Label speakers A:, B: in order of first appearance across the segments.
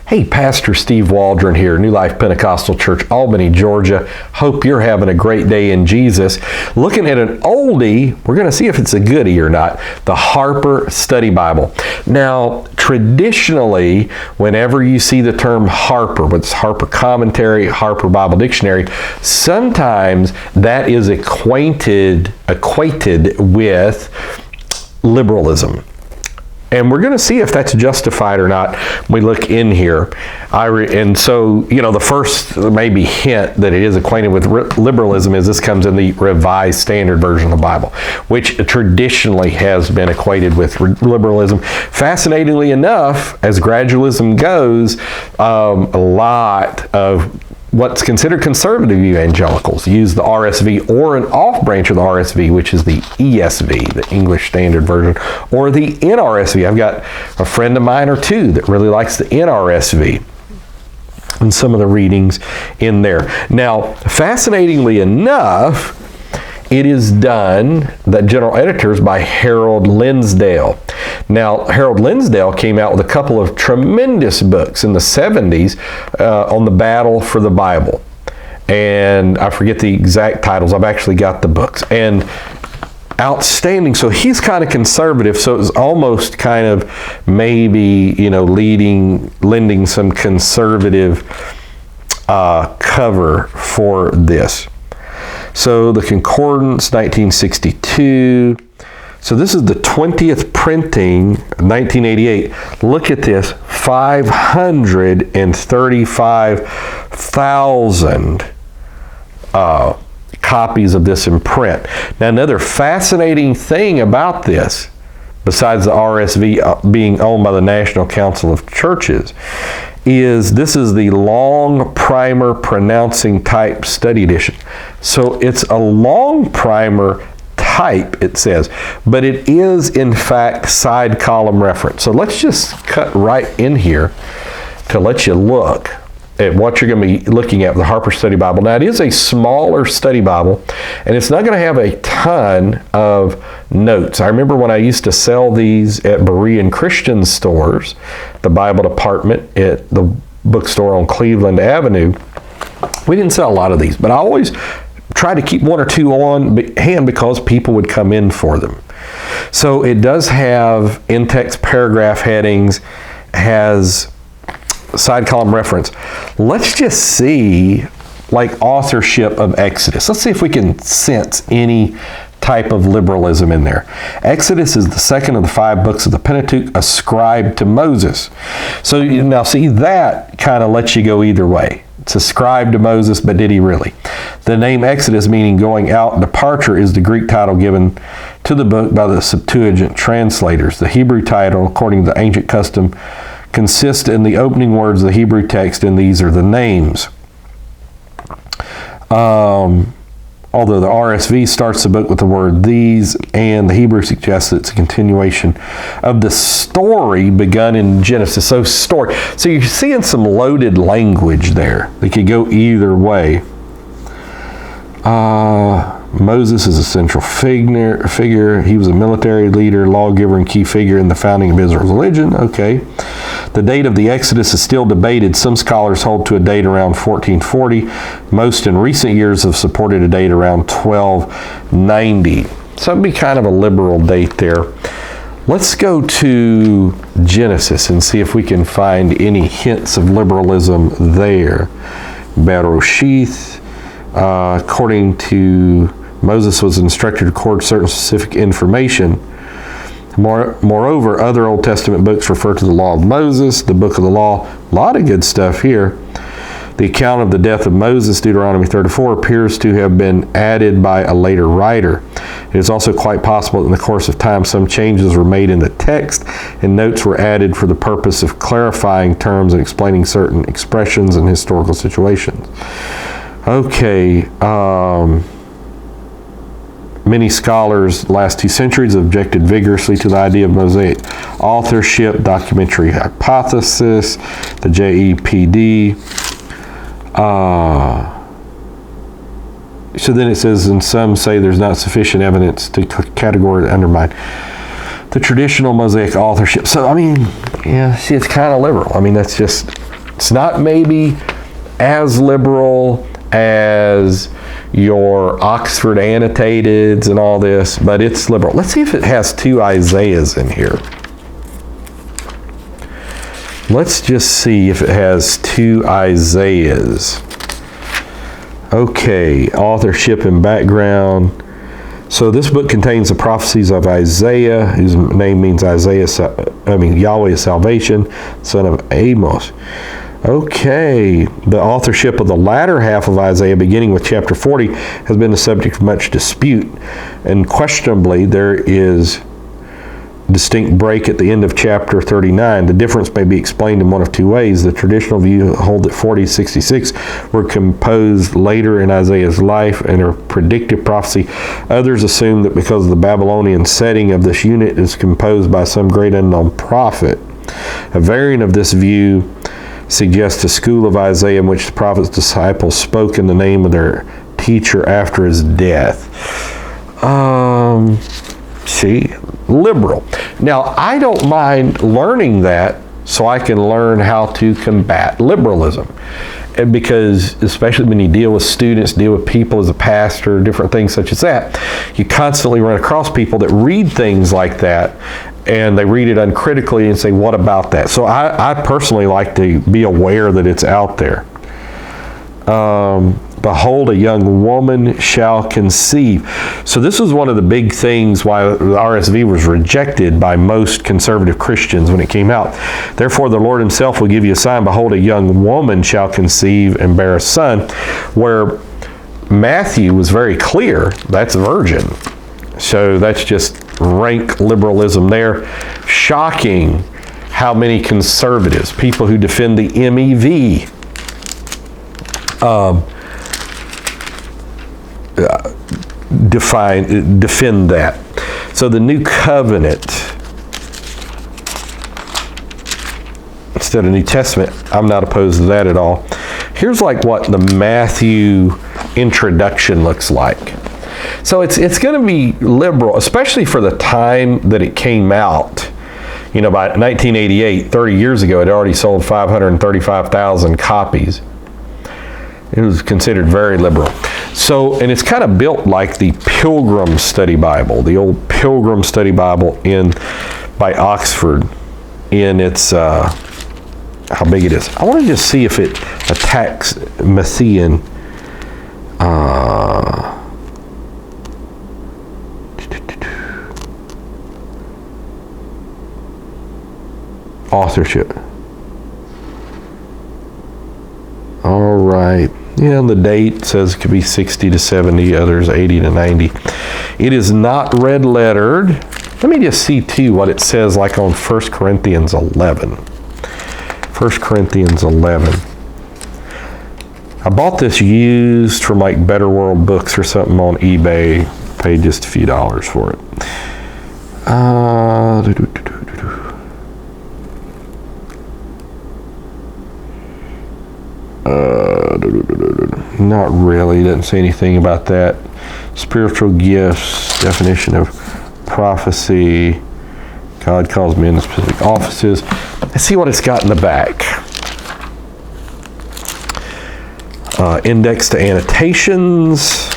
A: Hey, Pastor Steve Waldron here, New Life Pentecostal Church, Albany, Georgia. Hope you're having a great day in Jesus. Looking at an oldie, we're going to see if it's a goodie or not, the Harper Study Bible. Now, traditionally, whenever you see the term Harper, whether it's Harper Commentary, Harper Bible Dictionary, sometimes that is equated with liberalism. And we're going to see if that's justified or not when we look in here. And so, the first maybe hint that it is acquainted with liberalism is this comes in the Revised Standard Version of the Bible, which traditionally has been equated with liberalism. Fascinatingly enough, as gradualism goes, a lot of what's considered conservative evangelicals use the RSV or an off branch of the RSV, which is the ESV, the English Standard Version, or the NRSV. I've got a friend of mine or two that really likes the NRSV and some of the readings in there. Now, fascinatingly enough, it is done, the general editor is by Harold Linsdale. Now, Harold Linsdale came out with a couple of tremendous books in the 70s on the battle for the Bible. And I forget the exact titles. I've actually got the books. And outstanding. So he's kind of conservative. So it was almost kind of maybe, lending some conservative cover for this. So the Concordance, 1962. So this is the 20th printing, 1988. Look at this, 535,000 copies of this in print. Now, another fascinating thing about this, besides the RSV being owned by the National Council of Churches, is this is the long primer pronouncing type study edition. So it's a long primer type, it says, but it is in fact side column reference. So let's just cut right in here to let you look at what you're going to be looking at with the Harper Study Bible. Now, it is a smaller study Bible, and it's not going to have a ton of notes. I remember when I used to sell these at Berean Christian stores, the Bible department at the bookstore on Cleveland Avenue. We didn't sell a lot of these, but I always tried to keep one or two on hand because people would come in for them. So it does have in-text paragraph headings, has side column reference. Let's just see, like, authorship of Exodus. Let's see if we can sense any type of liberalism in there. Exodus is the second of the 5 books of the Pentateuch ascribed to Moses. So now see, that kind of lets you go either way. It's ascribed to Moses, but did he really? The name Exodus, meaning going out, departure, is the Greek title given to the book by the Septuagint translators. The Hebrew title, according to the ancient custom, consists in the opening words of the Hebrew text, and these are the names. Although the RSV starts the book with the word these, and the Hebrew suggests that it's a continuation of the story begun in Genesis. So story. So you're seeing some loaded language there. They could go either way. Moses is a central figure. He was a military leader, lawgiver, and key figure in the founding of Israel's religion. Okay. The date of the Exodus is still debated. Some scholars hold to a date around 1440. Most in recent years have supported a date around 1290. So it'd be kind of a liberal date there. Let's go to Genesis and see if we can find any hints of liberalism there. Beroshith, according to Moses, was instructed to record certain specific information. Moreover, other Old Testament books refer to the law of Moses, the book of the law. A lot of good stuff here. The account of the death of Moses, Deuteronomy 34, appears to have been added by a later writer. It is also quite possible that in the course of time some changes were made in the text and notes were added for the purpose of clarifying terms and explaining certain expressions and historical situations. Okay. Many scholars the last 2 centuries have objected vigorously to the idea of Mosaic authorship, documentary hypothesis, the JEPD. So then it says, and some say there's not sufficient evidence to categorically undermine the traditional Mosaic authorship. So, I mean, yeah, see, it's kind of liberal. I mean, that's just It's not maybe as liberal as your Oxford Annotateds and all this, but it's liberal. Let's see if it has 2 Isaiahs in here. Let's just see if it has 2 Isaiahs. Okay, Authorship and Background. So this book contains the prophecies of Isaiah, whose name means Yahweh is salvation, son of Amos. Okay, the authorship of the latter half of Isaiah, beginning with chapter 40, has been the subject of much dispute. And questionably, there is distinct break at the end of chapter 39. The difference may be explained in one of 2 ways. The traditional view hold that 40-66 were composed later in Isaiah's life and are predictive prophecy. Others assume that because of the Babylonian setting of this unit is composed by some great unknown prophet. A variant of this view suggests a school of Isaiah in which the prophet's disciples spoke in the name of their teacher after his death. See, liberal. Now, I don't mind learning that so I can learn how to combat liberalism. And because, especially when you deal with students, deal with people as a pastor, different things such as that, you constantly run across people that read things like that and they read it uncritically and say, what about that? So I personally like to be aware that it's out there. Behold, a young woman shall conceive. So this is one of the big things why the RSV was rejected by most conservative Christians when it came out. Therefore, the Lord himself will give you a sign. Behold, a young woman shall conceive and bear a son. Where Matthew was very clear, that's a virgin. So that's just rank liberalism there. Shocking how many conservatives, people who defend the MEV, defend that. So the New Covenant instead of New Testament, I'm not opposed to that at all. Here's like what the Matthew introduction looks like. So it's going to be liberal, especially for the time that it came out. You know, by 1988, 30 years ago, it already sold 535,000 copies. It was considered very liberal. So, and it's kind of built like the Pilgrim Study Bible, the old Pilgrim Study Bible by Oxford in its, how big it is. I want to just see if it attacks Matthean. Authorship. All right. Yeah, the date says it could be 60 to 70, others 80 to 90. It is not red lettered. Let me just see too what it says like on 1 Corinthians 11. 1 Corinthians 11. I bought this used from like Better World Books or something on eBay. Paid just a few dollars for it. Not really. Doesn't say anything about that. Spiritual gifts, definition of prophecy. God calls men to specific offices. Let's see what it's got in the back. Index to annotations.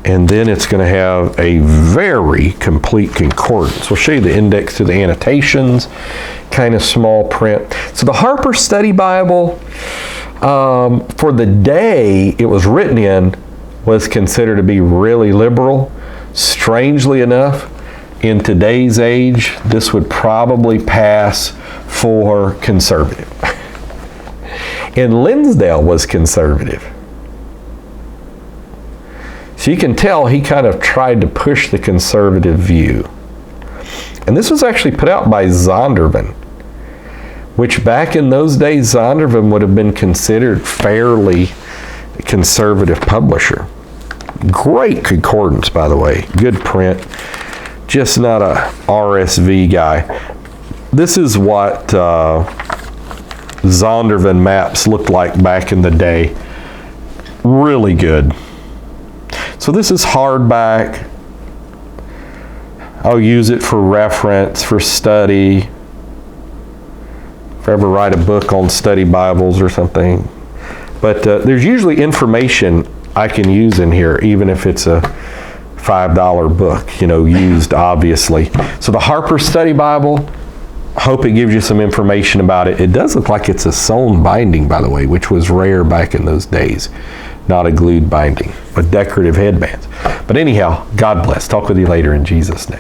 A: And then it's going to have a very complete concordance. We'll show you the index to the annotations. Kind of small print. So the Harper Study Bible, for the day it was written in, was considered to be really liberal. Strangely enough, in today's age, this would probably pass for conservative. And Linsdale was conservative. So you can tell he kind of tried to push the conservative view. And this was actually put out by Zondervan, which back in those days, Zondervan would have been considered fairly conservative publisher. Great concordance, by the way. Good print. Just not a RSV guy. This is what Zondervan maps looked like back in the day. Really good. So this is hardback. I'll use it for reference, for study, if I ever write a book on study Bibles or something. But there's usually information I can use in here, even if it's a $5 book, used obviously. So the Harper Study Bible, hope it gives you some information about it. It does look like it's a sewn binding, by the way, which was rare back in those days. Not a glued binding, but decorative headbands. But anyhow, God bless. Talk with you later in Jesus' name.